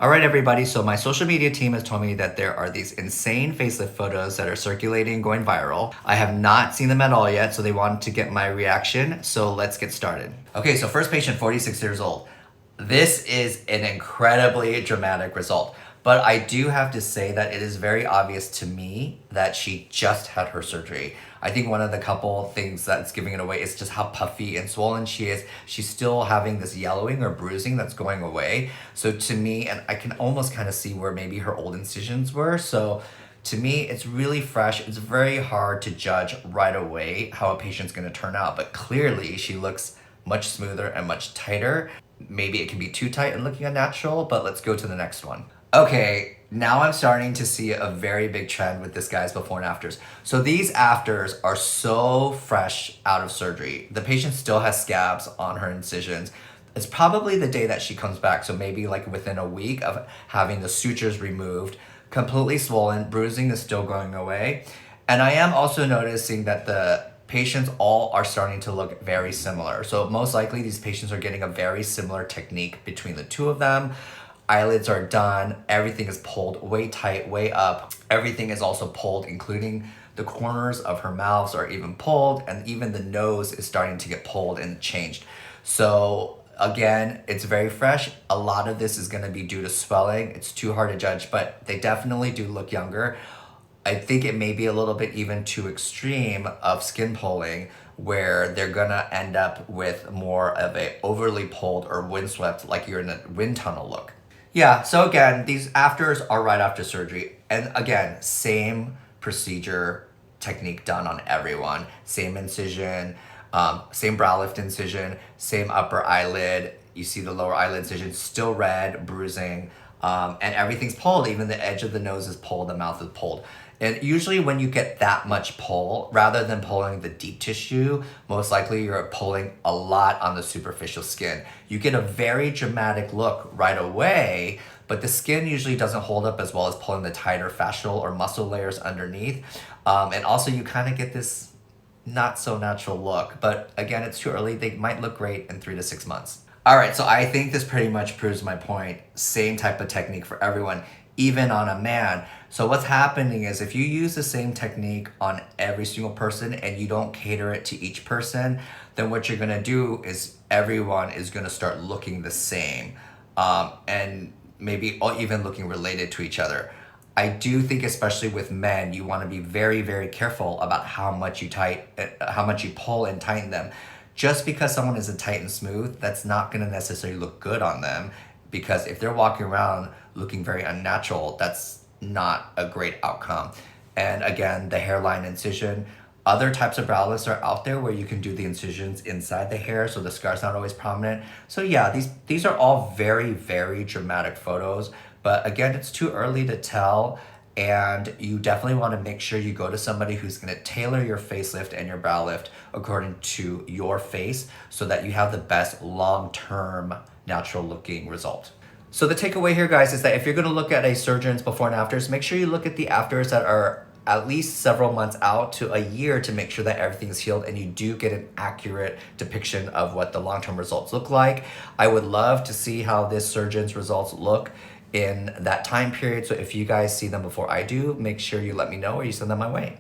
All right, everybody. So my social media team has told me that there are these insane facelift photos that are circulating, going viral. I have not seen them at all yet, so they wanted to get my reaction. So let's get started. Okay, so first patient, 46 years old. This is an incredibly dramatic result. But I do have to say that it is very obvious to me that she just had her surgery. I think one of the couple things that's giving it away is just how puffy and swollen she is. She's still having this yellowing or bruising that's going away. So to me, and I can almost kind of see where maybe her old incisions were. So to me, it's really fresh. It's very hard to judge right away how a patient's gonna turn out, but clearly she looks much smoother and much tighter. Maybe it can be too tight and looking unnatural, but let's go to the next one. Okay, now I'm starting to see a very big trend with this guy's before and afters. So these afters are so fresh out of surgery. The patient still has scabs on her incisions. It's probably the day that she comes back, so maybe like within a week of having the sutures removed, completely swollen, bruising is still going away. And I am also noticing that the patients all are starting to look very similar. So most likely these patients are getting a very similar technique between the two of them. Eyelids are done, everything is pulled way tight, way up. Everything is also pulled, including the corners of her mouths are even pulled, and even the nose is starting to get pulled and changed. So again, it's very fresh. A lot of this is gonna be due to swelling. It's too hard to judge, but they definitely do look younger. I think it may be a little bit even too extreme of skin pulling, where they're gonna end up with more of a overly pulled or windswept, like you're in a wind tunnel look. Yeah, so again, these afters are right after surgery. And again, same procedure technique done on everyone. Same incision, same brow lift incision, same upper eyelid. You see the lower eyelid incision, still red, bruising, and everything's pulled. Even the edge of the nose is pulled, the mouth is pulled. And usually when you get that much pull, rather than pulling the deep tissue, most likely you're pulling a lot on the superficial skin. You get a very dramatic look right away, but the skin usually doesn't hold up as well as pulling the tighter fascial or muscle layers underneath. And also you kind of get this not so natural look, but again, it's too early. They might look great in 3 to 6 months. All right, so I think this pretty much proves my point. Same type of technique for everyone, even on a man. So what's happening is if you use the same technique on every single person and you don't cater it to each person, then what you're gonna do is everyone is gonna start looking the same, and maybe even looking related to each other. I do think, especially with men, you want to be very, very careful about how much you pull and tighten them. Just because someone isn't tight and smooth, that's not going to necessarily look good on them, because if they're walking around looking very unnatural, that's not a great outcome. And again, the hairline incision, other types of brow lifts are out there where you can do the incisions inside the hair, so the scar's not always prominent. So yeah, these are all very, very dramatic photos, but again, it's too early to tell. And you definitely want to make sure you go to somebody who's going to tailor your facelift and your brow lift according to your face, so that you have the best long-term natural looking result. So the takeaway here, guys, is that if you're going to look at a surgeon's before and afters, make sure you look at the afters that are at least several months out to a year to make sure that everything is healed and you do get an accurate depiction of what the long-term results look like. I would love to see how this surgeon's results look in that time period. So if you guys see them before I do, make sure you let me know or you send them my way.